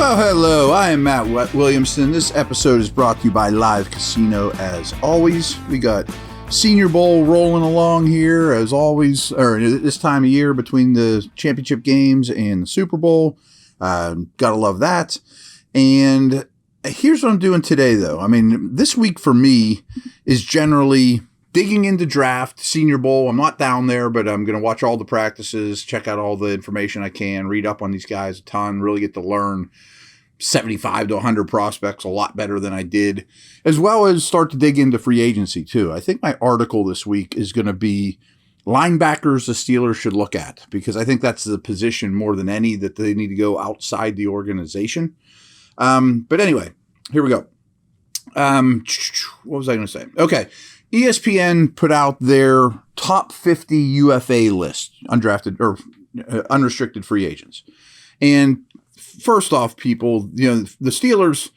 Well, hello, I am Matt Williamson. This episode is brought to you by Live Casino, as always. We got Senior Bowl rolling along here, as always, or this time of year between the championship games and the Super Bowl. Gotta love that. And here's what I'm doing today, though. I mean, this week for me is generally digging into draft, Senior Bowl. I'm not down there, but I'm going to watch all the practices, check out all the information I can, read up on these guys a ton, really get to learn 75 to 100 prospects a lot better than I did, as well as start to dig into free agency too. I think my article this week is going to be linebackers the Steelers should look at, because I think that's the position more than any that they need to go outside the organization. But anyway, here we go. What was I going to say? Okay. ESPN put out their top 50 UFA list, undrafted or unrestricted free agents. And first off, people, the Steelers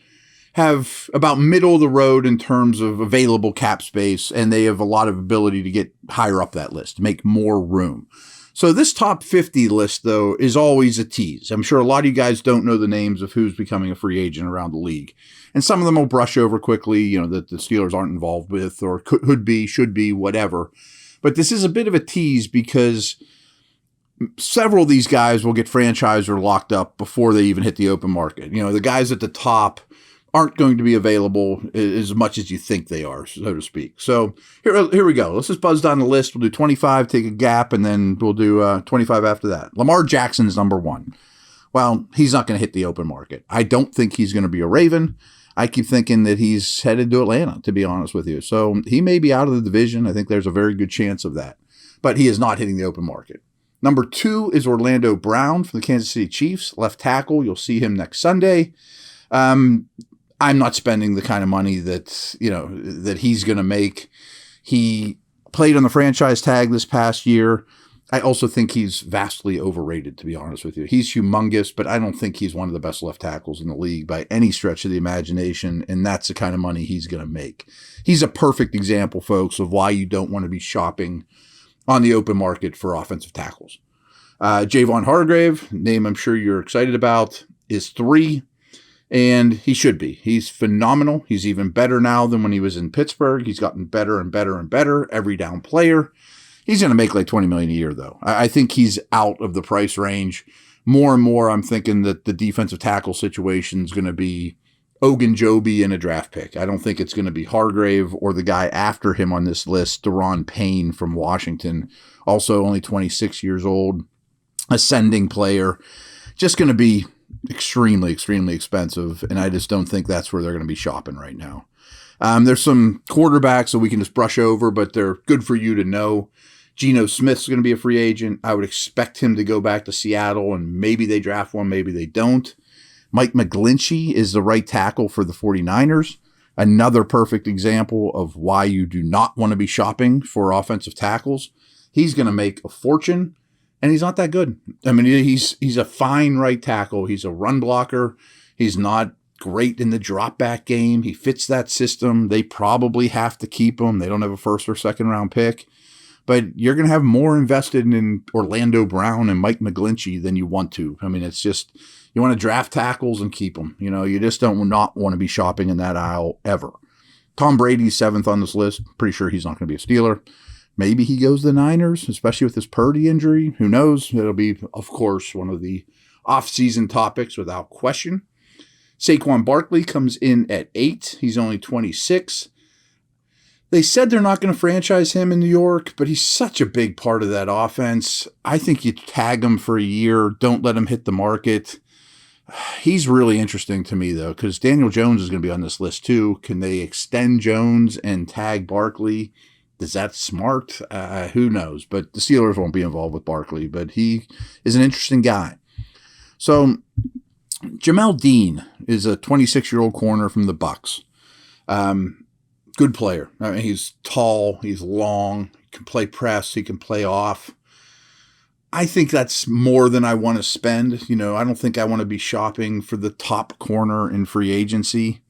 have about middle of the road in terms of available cap space, and they have a lot of ability to get higher up that list, make more room. So this top 50 list, though, is always a tease. I'm sure a lot of you guys don't know the names of who's becoming a free agent around the league. And some of them will brush over quickly, that the Steelers aren't involved with or could be, should be, whatever. But this is a bit of a tease because several of these guys will get franchised or locked up before they even hit the open market. The guys at the top aren't going to be available as much as you think they are, so to speak. So here we go. Let's just buzz down the list. We'll do 25, take a gap, and then we'll do 25 after that. Lamar Jackson's number one. Well, he's not going to hit the open market. I don't think he's going to be a Raven. I keep thinking that he's headed to Atlanta, to be honest with you. So he may be out of the division. I think there's a very good chance of that. But he is not hitting the open market. Number two is Orlando Brown from the Kansas City Chiefs, left tackle. You'll see him next Sunday. I'm not spending the kind of money that he's going to make. He played on the franchise tag this past year. I also think he's vastly overrated, to be honest with you. He's humongous, but I don't think he's one of the best left tackles in the league by any stretch of the imagination, and that's the kind of money he's going to make. He's a perfect example, folks, of why you don't want to be shopping on the open market for offensive tackles. Javon Hargrave, name I'm sure you're excited about, is 3. And he should be. He's phenomenal. He's even better now than when he was in Pittsburgh. He's gotten better and better and better. Every down player. He's going to make like $20 million a year, though. I think he's out of the price range. More and more, I'm thinking that the defensive tackle situation is going to be Ogunjobi in a draft pick. I don't think it's going to be Hargrave or the guy after him on this list, Daron Payne from Washington. Also only 26 years old. Ascending player. Just going to be extremely, extremely expensive, and I just don't think that's where they're going to be shopping right now. There's some quarterbacks that we can just brush over, but they're good for you to know. Geno Smith's going to be a free agent. I would expect him to go back to Seattle, and maybe they draft one, maybe they don't. Mike McGlinchey is the right tackle for the 49ers. Another perfect example of why you do not want to be shopping for offensive tackles. He's going to make a fortune. And he's not that good. I mean, he's a fine right tackle. He's a run blocker. He's not great in the drop back game. He fits that system. They probably have to keep him. They don't have a first or second round pick. But you're going to have more invested in Orlando Brown and Mike McGlinchey than you want to. I mean, it's just, you want to draft tackles and keep them. You just don't not want to be shopping in that aisle ever. Tom Brady's 7th on this list. Pretty sure he's not going to be a Steeler. Maybe he goes to the Niners, especially with this Purdy injury. Who knows? It'll be, of course, one of the off-season topics without question. Saquon Barkley comes in at 8. He's only 26. They said they're not going to franchise him in New York, but he's such a big part of that offense. I think you tag him for a year. Don't let him hit the market. He's really interesting to me, though, because Daniel Jones is going to be on this list, too. Can they extend Jones and tag Barkley? Is that smart? Who knows? But the Steelers won't be involved with Barkley, but he is an interesting guy. So Jamel Dean is a 26-year-old corner from the Bucs. Good player. I mean, he's tall, he's long, he can play press, he can play off. I think that's more than I want to spend. I don't think I want to be shopping for the top corner in free agency.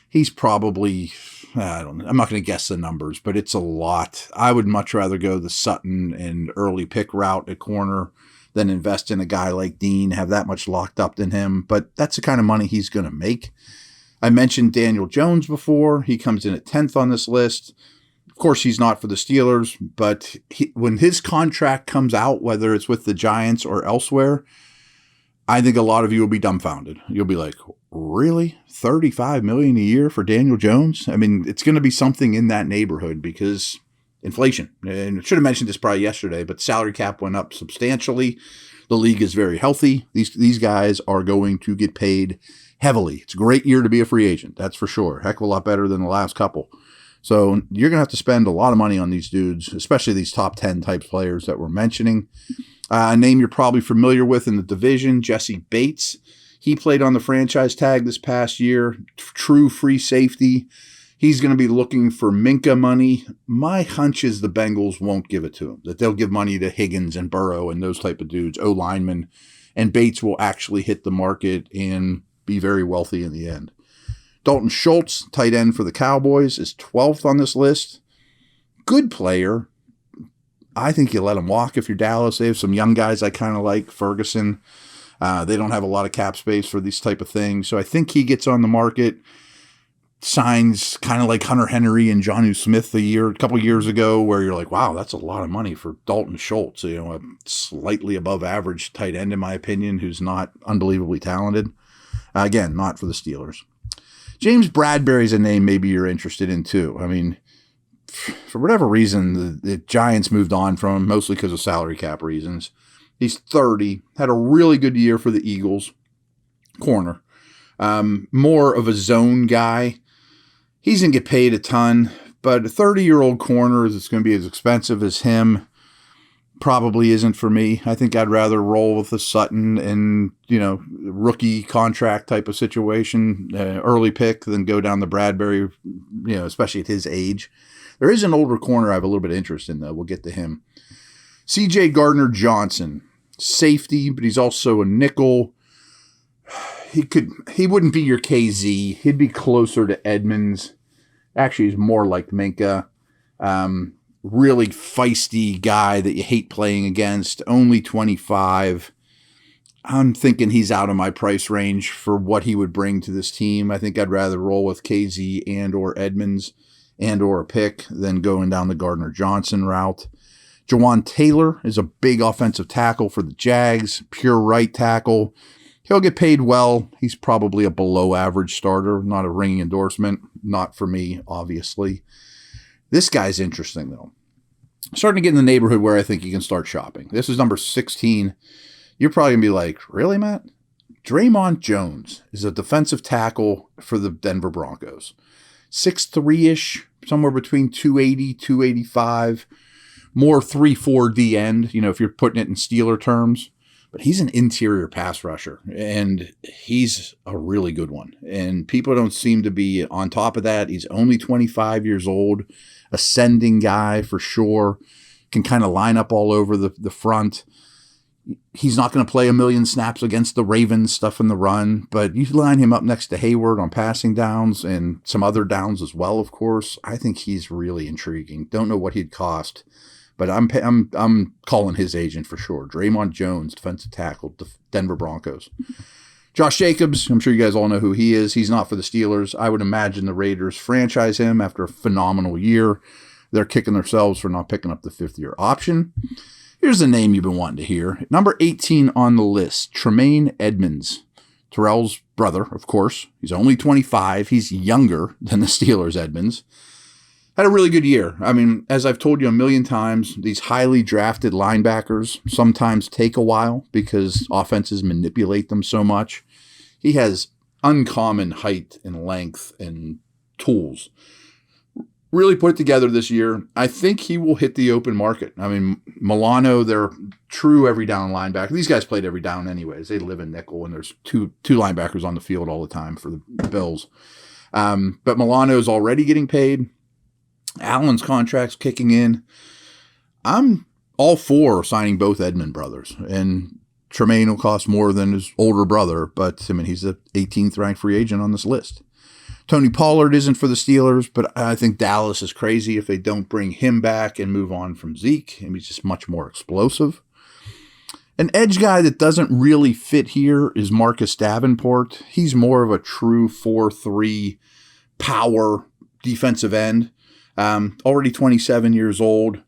He's probably, I'm not going to guess the numbers, but it's a lot. I would much rather go the Sutton and early pick route at corner than invest in a guy like Dean, have that much locked up in him. But that's the kind of money he's going to make. I mentioned Daniel Jones before. He comes in at 10th on this list. Of course, he's not for the Steelers, but when his contract comes out, whether it's with the Giants or elsewhere, I think a lot of you will be dumbfounded. You'll be like, really? $35 million a year for Daniel Jones? I mean, it's going to be something in that neighborhood because inflation. And I should have mentioned this probably yesterday, but salary cap went up substantially. The league is very healthy. These guys are going to get paid heavily. It's a great year to be a free agent. That's for sure. Heck of a lot better than the last couple. So you're going to have to spend a lot of money on these dudes, especially these top 10 type players that we're mentioning. A name you're probably familiar with in the division, Jesse Bates. He played on the franchise tag this past year, true free safety. He's going to be looking for Minka money. My hunch is the Bengals won't give it to him, that they'll give money to Higgins and Burrow and those type of dudes, O-linemen, and Bates will actually hit the market and be very wealthy in the end. Dalton Schultz, tight end for the Cowboys, is 12th on this list. Good player. I think you let him walk if you're Dallas. They have some young guys I kind of like, Ferguson. They don't have a lot of cap space for these type of things. So I think he gets on the market. Signs kind of like Hunter Henry and Jonnu Smith a couple years ago, where you're like, wow, that's a lot of money for Dalton Schultz, a slightly above average tight end, in my opinion, who's not unbelievably talented. Again, not for the Steelers. James Bradbury's a name maybe you're interested in too. I mean, for whatever reason, the Giants moved on from him, mostly because of salary cap reasons. He's 30, had a really good year for the Eagles. Corner. More of a zone guy. He's going to get paid a ton, but a 30-year-old corner that's going to be as expensive as him probably isn't for me. I think I'd rather roll with the Sutton and, rookie contract type of situation, early pick, than go down the Bradbury, especially at his age. There is an older corner I have a little bit of interest in, though. We'll get to him. C.J. Gardner-Johnson, safety, but he's also a nickel. He wouldn't be your KZ. He'd be closer to Edmonds. Actually, he's more like Minka. Really feisty guy that you hate playing against. Only 25. I'm thinking he's out of my price range for what he would bring to this team. I think I'd rather roll with KZ and or Edmonds and or a pick than going down the Gardner-Johnson route. Jawan Taylor is a big offensive tackle for the Jags. Pure right tackle. He'll get paid well. He's probably a below average starter, not a ringing endorsement. Not for me, obviously. This guy's interesting, though. Starting to get in the neighborhood where I think you can start shopping. This is number 16. You're probably going to be like, really, Matt? Draymond Jones is a defensive tackle for the Denver Broncos. 6'3-ish, somewhere between 280, 285. More 3-4 D end, if you're putting it in Steeler terms. But he's an interior pass rusher, and he's a really good one. And people don't seem to be on top of that. He's only 25 years old, ascending guy for sure, can kind of line up all over the front. He's not going to play a million snaps against the Ravens, stuff in the run, but you line him up next to Hayward on passing downs and some other downs as well, of course. I think he's really intriguing. Don't know what he'd cost. But I'm calling his agent for sure. Draymond Jones, defensive tackle, Denver Broncos. Josh Jacobs, I'm sure you guys all know who he is. He's not for the Steelers. I would imagine the Raiders franchise him after a phenomenal year. They're kicking themselves for not picking up the fifth-year option. Here's a name you've been wanting to hear. Number 18 on the list, Tremaine Edmonds. Terrell's brother, of course. He's only 25. He's younger than the Steelers' Edmonds. Had a really good year. I mean, as I've told you a million times, these highly drafted linebackers sometimes take a while because offenses manipulate them so much. He has uncommon height and length and tools. Really put it together this year. I think he will hit the open market. I mean, Milano, they're true every down linebacker. These guys played every down anyways. They live in nickel, and there's two linebackers on the field all the time for the Bills. But Milano's already getting paid. Allen's contract's kicking in. I'm all for signing both Edmond brothers, and Tremaine will cost more than his older brother, but I mean, he's the 18th ranked free agent on this list. Tony Pollard isn't for the Steelers, but I think Dallas is crazy if they don't bring him back and move on from Zeke. I mean, he's just much more explosive. An edge guy that doesn't really fit here is Marcus Davenport. He's more of a true 4-3 power defensive end. Already 27 years old.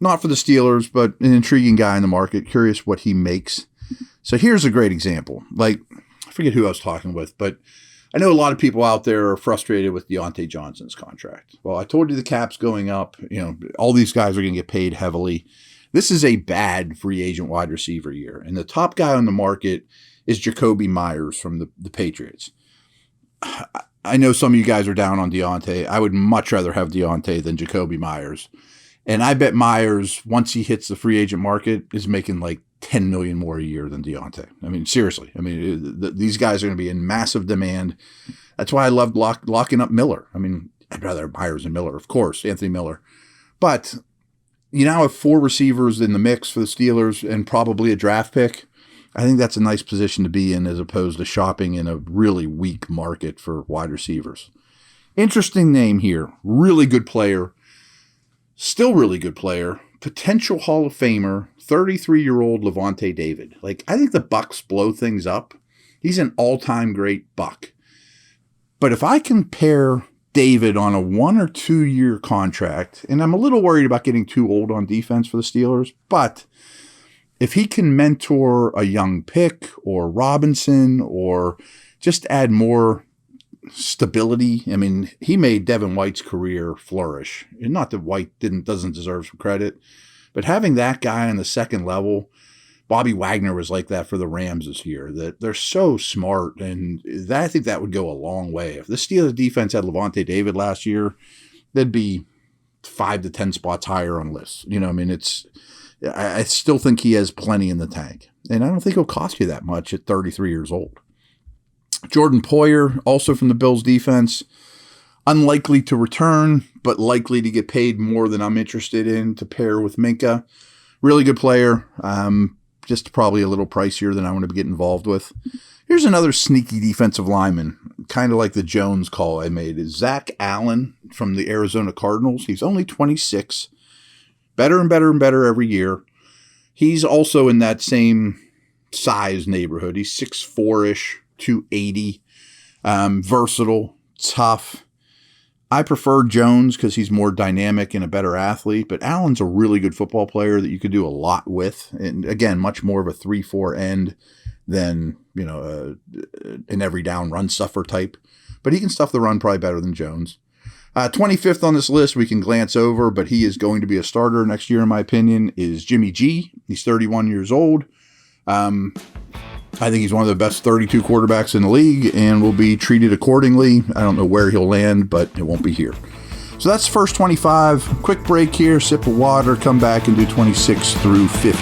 Not for the Steelers, but an intriguing guy in the market. Curious what he makes. So here's a great example. Like, I forget who I was talking with, but I know a lot of people out there are frustrated with Deontay Johnson's contract. Well, I told you the cap's going up. All these guys are going to get paid heavily. This is a bad free agent wide receiver year. And the top guy on the market is Jacoby Myers from the Patriots. I know some of you guys are down on Deontay. I would much rather have Deontay than Jacoby Myers. And I bet Myers, once he hits the free agent market, is making like $10 million more a year than Deontay. I mean, seriously. I mean, these guys are going to be in massive demand. That's why I loved locking up Miller. I mean, I'd rather have Myers than Miller, of course, Anthony Miller. But you now have 4 receivers in the mix for the Steelers and probably a draft pick. I think that's a nice position to be in as opposed to shopping in a really weak market for wide receivers. Interesting name here. Really good player. Still really good player. Potential Hall of Famer, 33-year-old Levante David. Like, I think the Bucs blow things up. He's an all-time great Buck. But if I compare David on a 1 or 2 year contract, and I'm a little worried about getting too old on defense for the Steelers, but if he can mentor a young pick or Robinson or just add more stability, I mean, he made Devin White's career flourish. And not that White doesn't deserve some credit, but having that guy on the second level, Bobby Wagner was like that for the Rams this year, that they're so smart, and I think that would go a long way. If the Steelers defense had Levante David last year, they'd be 5 to 10 spots higher on lists. I mean, I still think he has plenty in the tank, and I don't think he'll cost you that much at 33 years old. Jordan Poyer, also from the Bills defense, unlikely to return, but likely to get paid more than I'm interested in to pair with Minka. Really good player. Just probably a little pricier than I want to get involved with. Here's another sneaky defensive lineman, kind of like the Jones call I made, is Zach Allen from the Arizona Cardinals. He's only 26. Better and better and better every year. He's also in that same size neighborhood. He's 6'4"-ish, 280. Versatile, tough. I prefer Jones because he's more dynamic and a better athlete, but Allen's a really good football player that you could do a lot with. And again, much more of a 3-4 end than, an every down run stuffer type. But he can stuff the run probably better than Jones. 25th on this list we can glance over, but he is going to be a starter next year in my opinion, is Jimmy G. He's 31 years old. I think he's one of the best 32 quarterbacks in the league and will be treated accordingly. I don't know where he'll land, but it won't be here. So that's the first 25. Quick break here, sip of water, come back and do 26 through 50.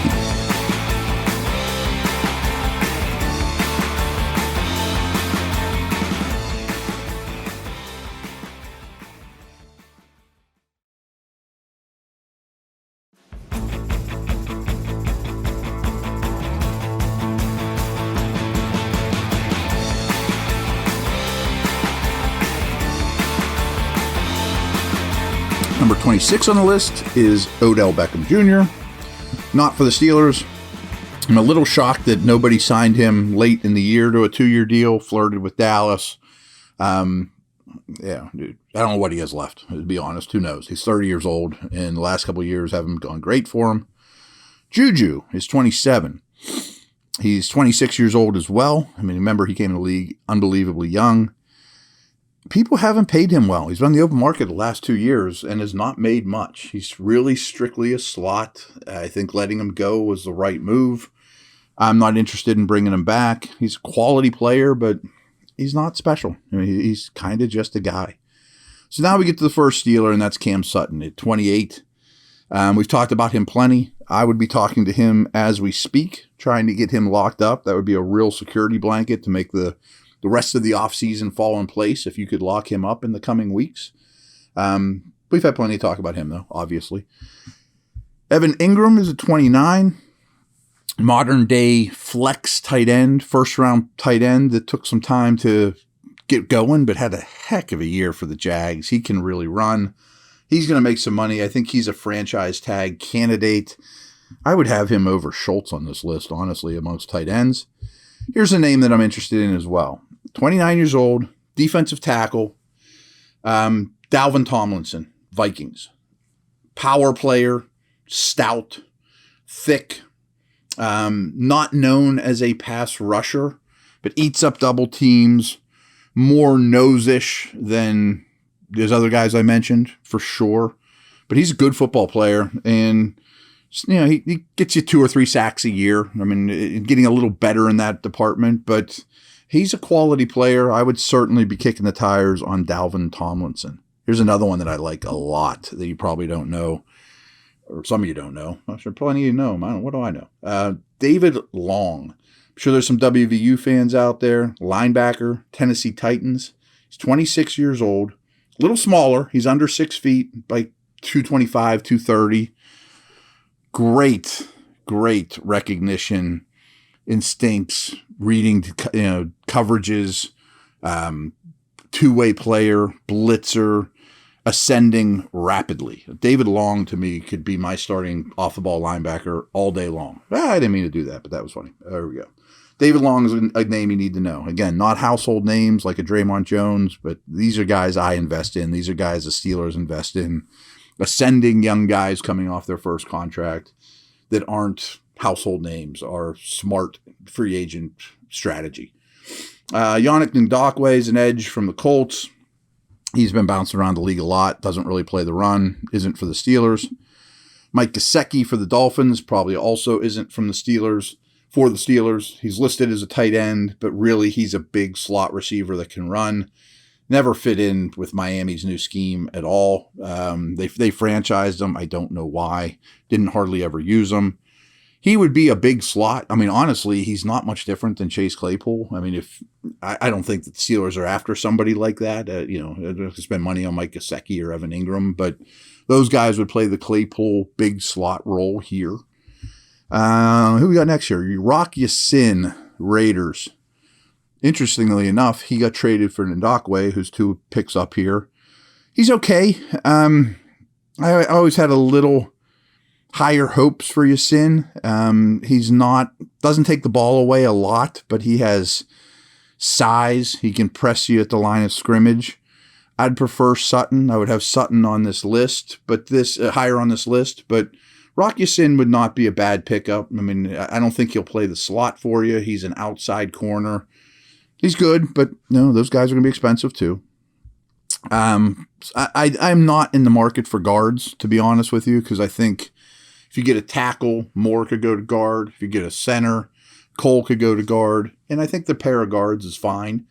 Number 26 on the list is Odell Beckham Jr. Not for the Steelers. I'm a little shocked that nobody signed him late in the year to a 2-year deal, flirted with Dallas. Dude, I don't know what he has left, to be honest. Who knows? He's 30 years old, and the last couple of years haven't gone great for him. Juju is 27. He's 26 years old as well. I mean, remember, he came in the league unbelievably young. People haven't paid him well. He's been on the open market the last 2 years and has not made much. He's really strictly a slot. I think letting him go was the right move. I'm not interested in bringing him back. He's a quality player, but he's not special. I mean, he's kind of just a guy. So now we get to the first Steeler, and that's Cam Sutton at 28. We've talked about him plenty. I would be talking to him as we speak, trying to get him locked up. That would be a real security blanket to make the rest of the offseason fall in place if you could lock him up in the coming weeks. We've had plenty to talk about him, though, obviously. Evan Ingram is at 29. Modern-day flex tight end, first-round tight end that took some time to get going, but had a heck of a year for the Jags. He can really run. He's going to make some money. I think he's a franchise tag candidate. I would have him over Schultz on this list, honestly, amongst tight ends. Here's a name that I'm interested in as well. 29 years old, defensive tackle, Dalvin Tomlinson, Vikings. Power player, stout, thick, not known as a pass rusher, but eats up double teams, more nose-ish than those other guys I mentioned, for sure. But he's a good football player, and he gets you 2 or 3 sacks a year. I mean, getting a little better in that department, but he's a quality player. I would certainly be kicking the tires on Dalvin Tomlinson. Here's another one that I like a lot that you probably don't know, or some of you don't know. I'm sure plenty of you know him. What do I know? David Long. I'm sure there's some WVU fans out there. Linebacker, Tennessee Titans. He's 26 years old. A little smaller. He's under 6 feet, like 225, 230. Great recognition, instincts, reading, coverages, two-way player, blitzer, ascending rapidly. David Long, to me, could be my starting off-the-ball linebacker all day long. I didn't mean to do that, but that was funny. There we go. David Long is a name you need to know. Again, not household names like a Draymond Jones, but these are guys I invest in. These are guys the Steelers invest in. Ascending young guys coming off their first contract that aren't household names, are smart free agent strategy. Yannick Ngakoue is an edge from the Colts. He's been bouncing around the league a lot, doesn't really play the run, isn't for the Steelers. Mike Gesicki for the Dolphins probably also isn't for the Steelers. He's listed as a tight end, but really he's a big slot receiver that can run. Never fit in with Miami's new scheme at all. They franchised him. I don't know why. Didn't hardly ever use him. He would be a big slot. I mean, honestly, he's not much different than Chase Claypool. I mean, I don't think that the Steelers are after somebody like that. To spend money on Mike Gesicki or Evan Ingram, but those guys would play the Claypool big slot role here. Who we got next here? Rock Ya-Sin, Raiders. Interestingly enough, he got traded for Ngakoue, who's 2 picks up here. He's okay. I always had a little higher hopes for Ya-Sin. Doesn't take the ball away a lot, but he has size. He can press you at the line of scrimmage. I'd prefer Sutton. I would have Sutton on this list, but higher on this list. But Rock Ya-Sin would not be a bad pickup. I mean, I don't think he'll play the slot for you. He's an outside corner. He's good, but those guys are going to be expensive too. I'm not in the market for guards, to be honest with you, because I think if you get a tackle, Moore could go to guard. If you get a center, Cole could go to guard. And I think the pair of guards is fine.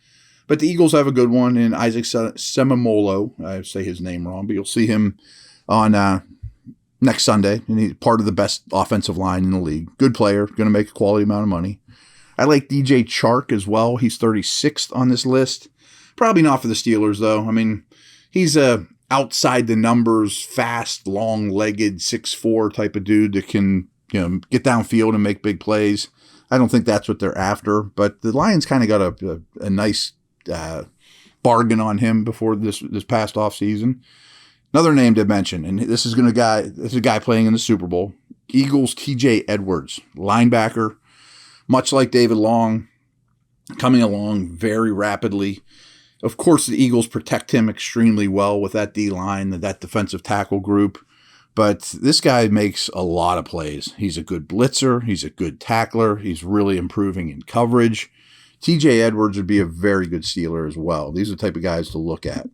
But the Eagles have a good one in Isaac Semamolo. I say his name wrong, but you'll see him on next Sunday. And he's part of the best offensive line in the league. Good player, going to make a quality amount of money. I like DJ Chark as well. He's 36th on this list. Probably not for the Steelers, though. I mean, he's a outside the numbers, fast, long-legged, 6'4" type of dude that can get downfield and make big plays. I don't think that's what they're after, but the Lions kind of got a nice bargain on him before this past offseason. Another name to mention, and this is a guy playing in the Super Bowl. Eagles TJ Edwards, linebacker. Much like David Long, coming along very rapidly. Of course, the Eagles protect him extremely well with that D-line, that defensive tackle group. But this guy makes a lot of plays. He's a good blitzer. He's a good tackler. He's really improving in coverage. TJ Edwards would be a very good Steeler as well. These are the type of guys to look at.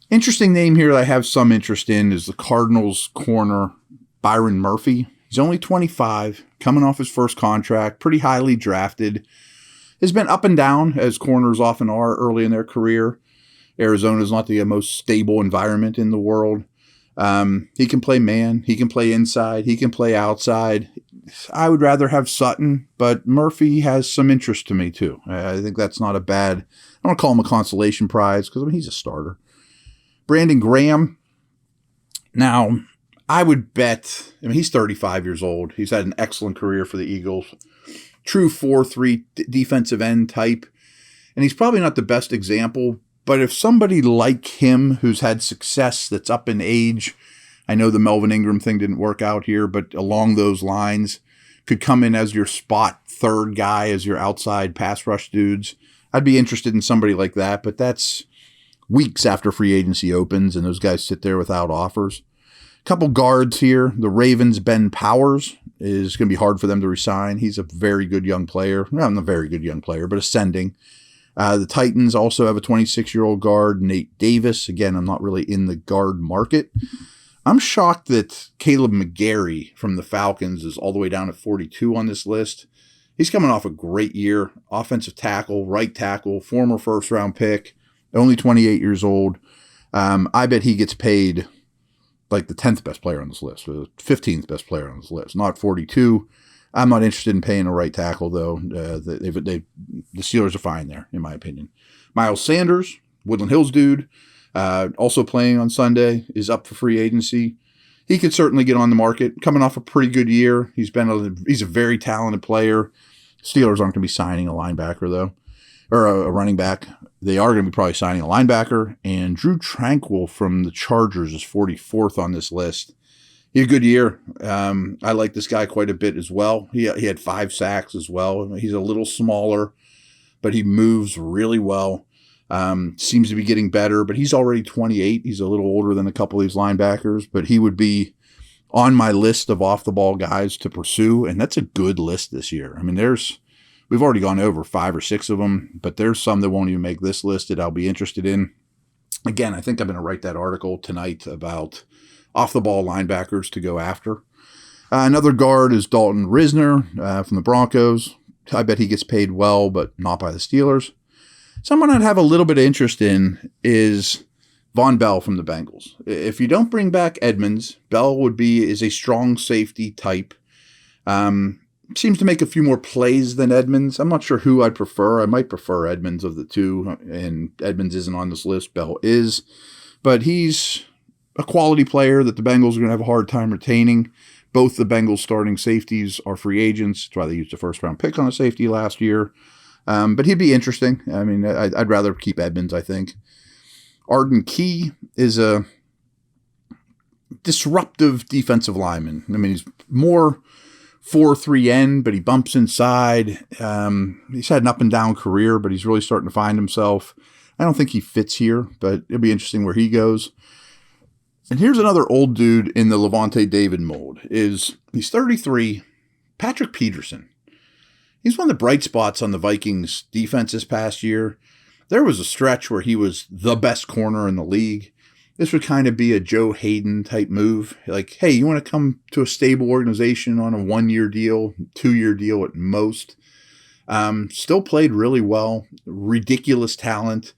Interesting name here that I have some interest in is the Cardinals corner, Byron Murphy. He's only 25, coming off his first contract, pretty highly drafted. Has been up and down, as corners often are early in their career. Arizona is not the most stable environment in the world. He can play man. He can play inside. He can play outside. I would rather have Sutton, but Murphy has some interest to me too. I think that's not a bad, I don't want to call him a consolation prize because he's a starter. Brandon Graham. Now, I would bet, he's 35 years old. He's had an excellent career for the Eagles. True 4-3 defensive end type. And he's probably not the best example, but if somebody like him who's had success that's up in age, I know the Melvin Ingram thing didn't work out here, but along those lines, could come in as your spot third guy, as your outside pass rush dudes. I'd be interested in somebody like that, but that's weeks after free agency opens, and those guys sit there without offers. Couple guards here. The Ravens' Ben Powers is going to be hard for them to resign. He's a very good young player. Well, not a very good young player, but ascending. The Titans also have a 26-year-old guard, Nate Davis. Again, I'm not really in the guard market. I'm shocked that Caleb McGarry from the Falcons is all the way down at 42 on this list. He's coming off a great year. Offensive tackle, right tackle, former first-round pick, only 28 years old. I bet he gets paid like the 10th best player on this list, or the 15th best player on this list, not 42. I'm not interested in paying a right tackle, though. The Steelers are fine there, in my opinion. Miles Sanders, Woodland Hills dude, also playing on Sunday, is up for free agency. He could certainly get on the market. Coming off a pretty good year. He's a very talented player. Steelers aren't going to be signing a linebacker, though, or a running back. They are going to be probably signing a linebacker. And Drew Tranquill from the Chargers is 44th on this list. He had a good year. I like this guy quite a bit as well. He had 5 sacks as well. He's a little smaller, but he moves really well. Seems to be getting better, but he's already 28. He's a little older than a couple of these linebackers, but he would be on my list of off-the-ball guys to pursue, and that's a good list this year. I mean, we've already gone over 5 or 6 of them, but there's some that won't even make this list that I'll be interested in. Again, I think I'm going to write that article tonight about off-the-ball linebackers to go after. Another guard is Dalton Risner from the Broncos. I bet he gets paid well, but not by the Steelers. Someone I'd have a little bit of interest in is Von Bell from the Bengals. If you don't bring back Edmonds, Bell is a strong safety type. Seems to make a few more plays than Edmonds. I'm not sure who I'd prefer. I might prefer Edmonds of the two, and Edmonds isn't on this list. Bell is. But he's a quality player that the Bengals are going to have a hard time retaining. Both the Bengals starting safeties are free agents. That's why they used a first-round pick on a safety last year. But he'd be interesting. I mean, I'd rather keep Edmonds, I think. Arden Key is a disruptive defensive lineman. I mean, he's more 4-3-N, but he bumps inside. He's had an up-and-down career, but he's really starting to find himself. I don't think he fits here, but it'll be interesting where he goes. And here's another old dude in the Levante David mold. He's 33, Patrick Peterson. He's one of the bright spots on the Vikings defense this past year. There was a stretch where he was the best corner in the league. This would kind of be a Joe Hayden type move. Like, hey, you want to come to a stable organization on a 1-year deal, 2-year deal at most. Still played really well. Ridiculous talent.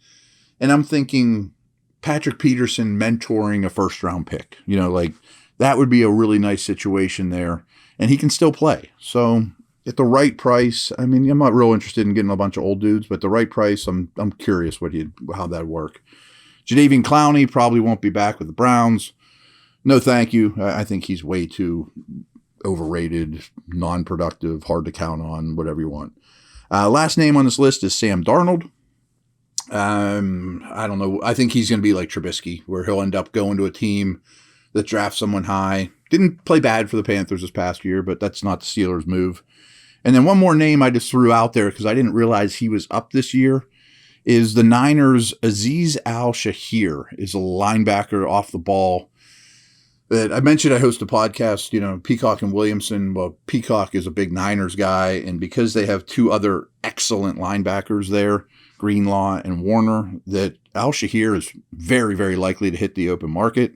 And I'm thinking Patrick Peterson mentoring a first-round pick. Like that would be a really nice situation there. And he can still play. So at the right price, I mean, I'm not real interested in getting a bunch of old dudes, but the right price, I'm curious how that'd work. Jadeveon Clowney probably won't be back with the Browns. No, thank you. I think he's way too overrated, non-productive, hard to count on, whatever you want. Last name on this list is Sam Darnold. I don't know. I think he's going to be like Trubisky, where he'll end up going to a team that drafts someone high. Didn't play bad for the Panthers this past year, but that's not the Steelers' move. And then one more name I just threw out there because I didn't realize he was up this year is the Niners' Azeez Al-Shaair is a linebacker off the ball. That I mentioned I host a podcast, Peacock and Williamson. Well, Peacock is a big Niners guy, and because they have 2 other excellent linebackers there, Greenlaw and Warner, that Al-Shaair is very, very likely to hit the open market.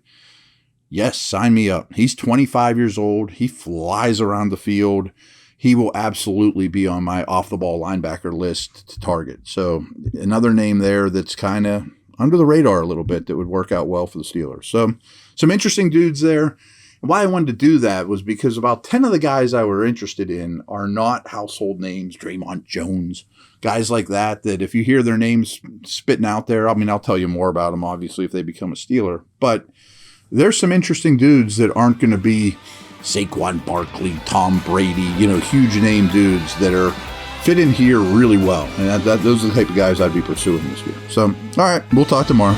Yes, sign me up. He's 25 years old. He flies around the field. He will absolutely be on my off-the-ball linebacker list to target. So another name there that's kind of under the radar a little bit that would work out well for the Steelers. So some interesting dudes there. And why I wanted to do that was because about 10 of the guys I were interested in are not household names, Draymond Jones, guys like that if you hear their names spitting out there, I mean, I'll tell you more about them, obviously, if they become a Steeler. But there's some interesting dudes that aren't going to be Saquon Barkley, Tom Brady, huge name dudes that are fit in here really well. And those are the type of guys I'd be pursuing this year. So, all right, we'll talk tomorrow.